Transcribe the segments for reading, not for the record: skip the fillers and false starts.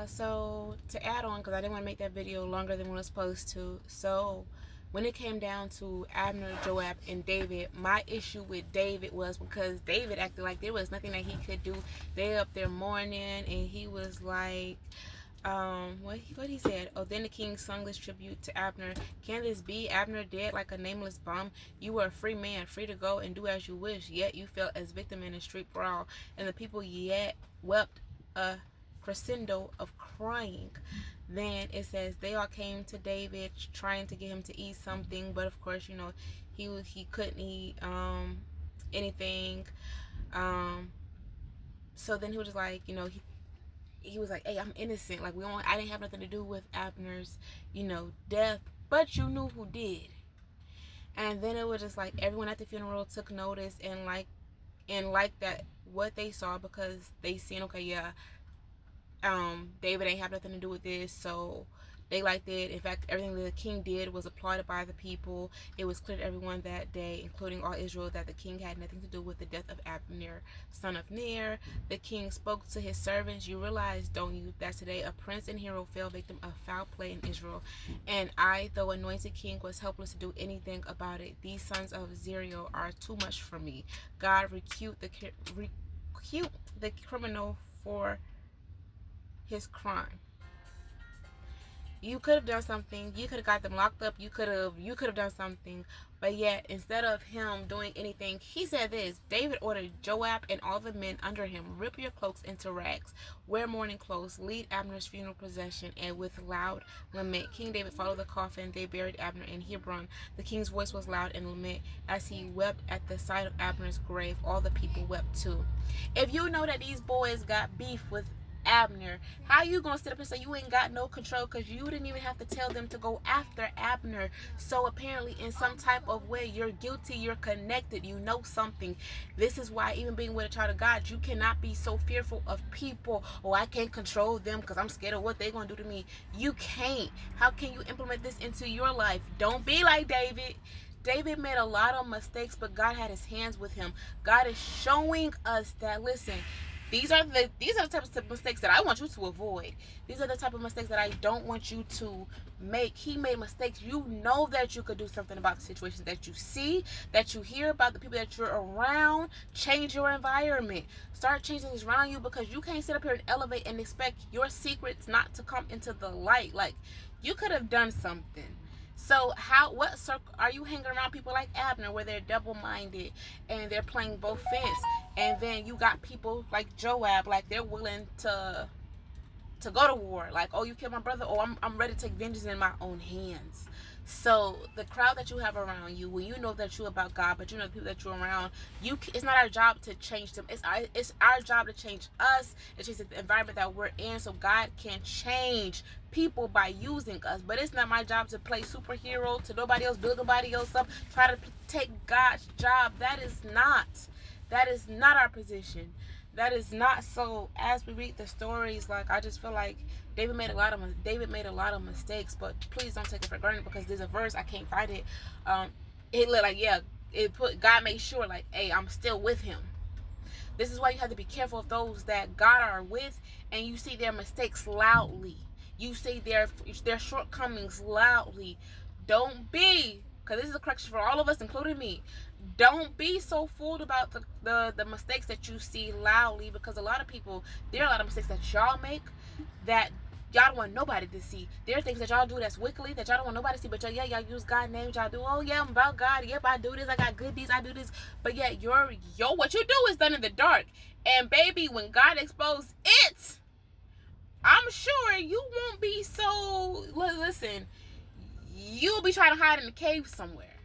So to add on, because I didn't want to make that video longer than what I was supposed to. So when it came down to Abner, Joab, and David, my issue with David was because David acted like there was nothing that he could do. They up there mourning, and he was like, what he said? Oh, then the king sung this tribute to Abner. Can this be Abner dead like a nameless bum? You were a free man, free to go and do as you wish. Yet you fell as victim in a street brawl, and the people yet wept a crescendo of crying. Then it says they all came to David trying to get him to eat something, but of course, he couldn't eat anything. So then he was just like, he was like, "Hey, I'm innocent. Like I didn't have nothing to do with Abner's, death, but you knew who did." And then it was just like everyone at the funeral took notice and like that what they saw, because they seen, okay, yeah, David ain't have nothing to do with this, so they liked it. In fact, everything the king did was applauded by the people. It was clear to everyone that day, including all Israel, that the king had nothing to do with the death of Abner, son of Ner. The king spoke to his servants. You realize, don't you, that today a prince and hero fell victim of foul play in Israel, and I, though anointed king, was helpless to do anything about it. These sons of Zeruiah are too much for me. God recute the criminal for his crime. You could have done something. You could have got them locked up. You could have done something. But yet, instead of him doing anything, he said this. David ordered Joab and all the men under him, rip your cloaks into rags, wear mourning clothes, lead Abner's funeral procession, and with loud lament. King David followed the coffin. They buried Abner in Hebron. The king's voice was loud in lament as he wept at the sight of Abner's grave. All the people wept too. If you know that these boys got beef with Abner, how you gonna sit up and say you ain't got no control, because you didn't even have to tell them to go after Abner? So apparently in some type of way you're guilty, you're connected, you know something. This is why, even being with a child of God, you cannot be so fearful of people. Oh, I can't control them because I'm scared of what they're gonna do to me. You can't. How can you implement this into your life? Don't be like David. David made a lot of mistakes, but God had his hands with him. God is showing us that, listen, these are the types of mistakes that I want you to avoid. These are the type of mistakes that I don't want you to make. He made mistakes. You know that you could do something about the situations that you see, that you hear about, the people that you're around. Change your environment. Start changing things around you, because you can't sit up here and elevate and expect your secrets not to come into the light. Like, you could have done something. So what circle are you hanging around? People like Abner, where they're double-minded and they're playing both fence, and then you got people like Joab, like they're willing to go to war. Like, oh, you killed my brother, oh, I'm ready to take vengeance in my own hands. So the crowd that you have around you, when you know that you're about God, but you know the people that you're around, it's not our job to change them. It's our job to change us, and change the environment that we're in, so God can change people by using us. But it's not my job to play superhero to nobody else, build nobody else up, try to take God's job. That is not our position. That is not. So as we read the stories, like, I just feel like David made a lot of mistakes, but please don't take it for granted, because there's a verse, I can't find it. It looked like, yeah, it put, God made sure, like, hey, I'm still with him. This is why you have to be careful of those that God are with, and you see their mistakes loudly. You see their shortcomings loudly. Don't be, because this is a correction for all of us, including me. Don't be so fooled about the mistakes that you see loudly, because a lot of people, there are a lot of mistakes that y'all make that y'all don't want nobody to see. There are things that y'all do that's wickedly that y'all don't want nobody to see, but y'all use God's name. Y'all do, oh yeah, I'm about God. Yep, I do this. I got good deeds. I do this. But yeah, what you do is done in the dark. And baby, when God exposed it, I'm sure you won't be so, listen, you'll be trying to hide in the cave somewhere.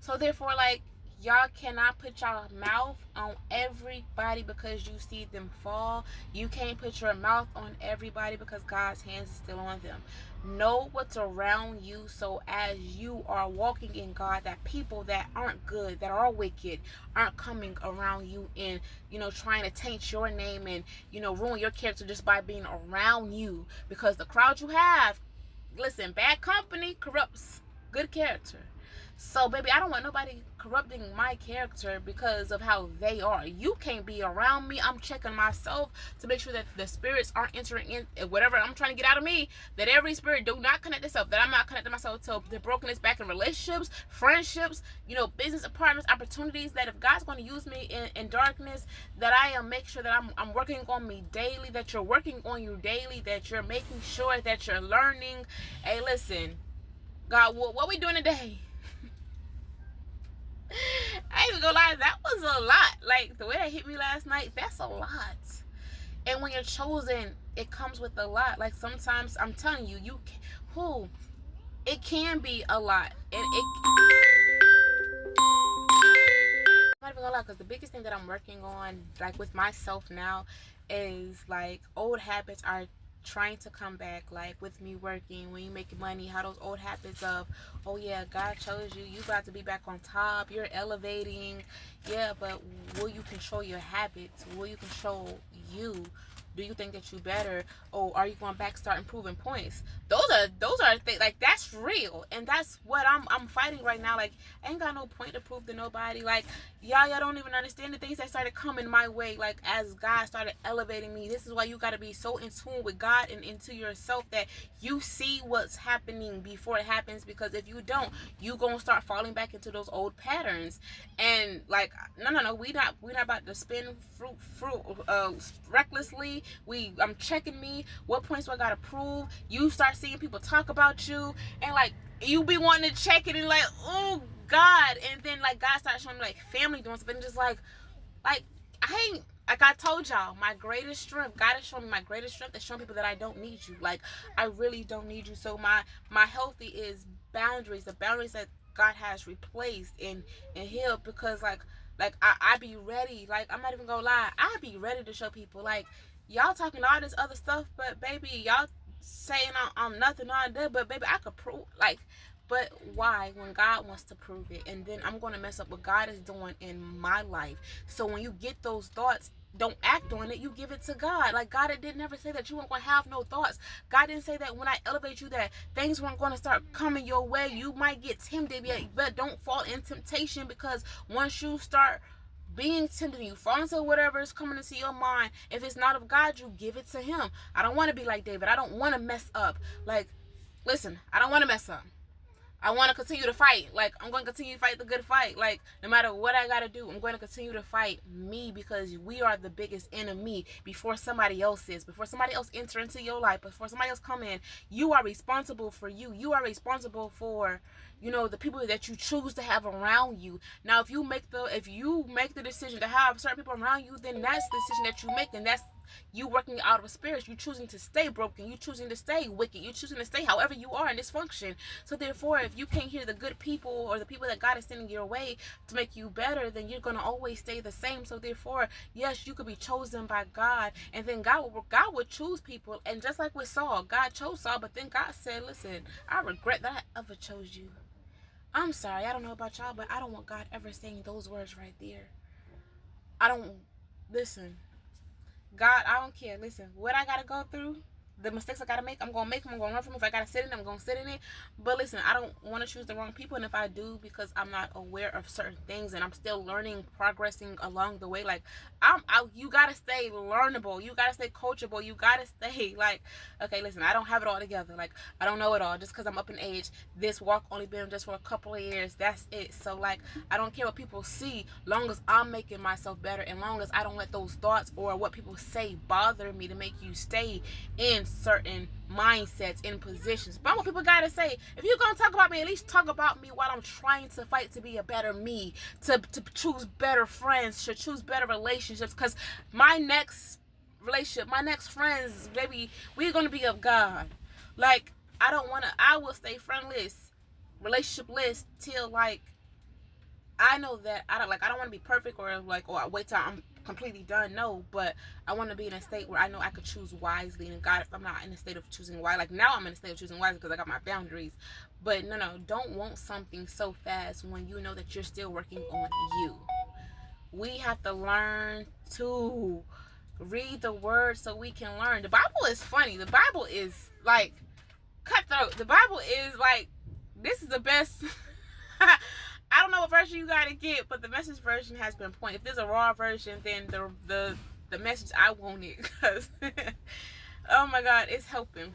So therefore, like, y'all cannot put your mouth on everybody because you see them fall. You can't put your mouth on everybody because God's hands is still on them. Know what's around you, so as you are walking in God, that people that aren't good, that are wicked, aren't coming around you and, trying to taint your name and, ruin your character just by being around you. Because the crowd you have, listen, bad company corrupts good character. So, baby, I don't want nobody corrupting my character because of how they are. You can't be around me. I'm checking myself to make sure that the spirits aren't entering in whatever I'm trying to get out of me. That every spirit do not connect itself. That I'm not connecting myself to the brokenness back in relationships, friendships, business apartments, opportunities. That if God's going to use me in darkness, that I am making sure that I'm working on me daily. That you're working on you daily. That you're making sure that you're learning. Hey, listen, God, what we doing today? I ain't even gonna lie, that was a lot. Like, the way that hit me last night, that's a lot. And when you're chosen, it comes with a lot. Like, sometimes, I'm telling you, it can be a lot. And I'm not even gonna lie, because the biggest thing that I'm working on, like, with myself now, is, like, old habits are trying to come back. Like with me working, when you make money, how those old habits of, oh yeah, God chose you, you about to be back on top, you're elevating. Yeah, but will you control your habits? Will you control you? Do you think that you better, or are you going back start improving points? Those are things, like, that's real, and that's what I'm fighting right now. Like, I ain't got no point to prove to nobody. Like, y'all don't even understand the things that started coming my way. Like, as God started elevating me, this is why you got to be so in tune with God and into yourself that you see what's happening before it happens. Because if you don't, you gonna start falling back into those old patterns. And like, no, we not about to spend fruit recklessly. I'm checking me. What points do I gotta prove? You start seeing people talk about you, and like, you be wanting to check it, and like, oh God, and then like God starts showing me like family doing stuff, and just like I ain't, like I told y'all, my greatest strength, God has shown me my greatest strength is showing people that I don't need you. Like, I really don't need you. So my healthy is boundaries, the boundaries that God has replaced and healed. Because like I be ready. Like, I'm not even gonna lie, I be ready to show people. Like, y'all talking all this other stuff, but baby, y'all saying I'm nothing on there, but baby, I could prove, like, but why when God wants to prove it? And then I'm going to mess up what God is doing in my life. So when you get those thoughts, don't act on it. You give it to God. Like, God didn't never say that you weren't going to have no thoughts. God didn't say that when I elevate you that things weren't going to start coming your way. You might get tempted, but don't fall in temptation, because once you start being tempted, you fall into whatever is coming into your mind. If it's not of God, you give it to him. I don't want to be like David. I don't want to mess up. Like, listen, I don't want to mess up. I want to continue to fight. Like, I'm going to continue to fight the good fight. Like, no matter what I got to do, I'm going to continue to fight me, because we are the biggest enemy before somebody else is. Before somebody else enter into your life, before somebody else come in, you are responsible for you. You are responsible for, the people that you choose to have around you. Now, if you make the decision to have certain people around you, then that's the decision that you make, and that's you working out of a spirit. You choosing to stay broken. You choosing to stay wicked. You choosing to stay however you are in dysfunction. So therefore, if you can't hear the good people or the people that God is sending your way to make you better, then you're going to always stay the same. So therefore, yes, you could be chosen by God, and then God would choose people. And just like with Saul, God chose Saul, but then God said, listen, I regret that I ever chose you. I'm sorry, I don't know about y'all, but I don't want God ever saying those words right there. Listen, God, I don't care. Listen, what I gotta go through, the mistakes I gotta make, I'm gonna make them. I'm gonna run from them. If I gotta sit in it, I'm gonna sit in it. But listen, I don't want to choose the wrong people, and if I do, because I'm not aware of certain things, and I'm still learning, progressing along the way. Like, you gotta stay learnable. You gotta stay coachable. You gotta stay like, okay, listen, I don't have it all together. Like, I don't know it all. Just because I'm up in age, this walk only been just for a couple of years. That's it. So like, I don't care what people see, long as I'm making myself better, and long as I don't let those thoughts or what people say bother me to make you stay in certain mindsets, in positions. But what people gotta say, if you're gonna talk about me, at least talk about me while I'm trying to fight to be a better me, to choose better friends, to choose better relationships. Because my next relationship, my next friends, baby, we're gonna be of God. Like, I will stay friendless, relationshipless, till like I know that I don't want to be perfect, or like, oh, I wait till I'm completely done. No, but I want to be in a state where I know I could choose wisely. And God, if I'm not in a state of choosing wisely, like now I'm in a state of choosing wisely because I got my boundaries. But no, don't want something so fast when you know that you're still working on you. We have to learn to read the word so we can learn. The Bible is funny. The Bible is like cutthroat. The Bible is like, this is the best. I don't know what version you gotta get, but the message version has been pointed. If there's a raw version, then the message I wanted, because oh my god, it's helping.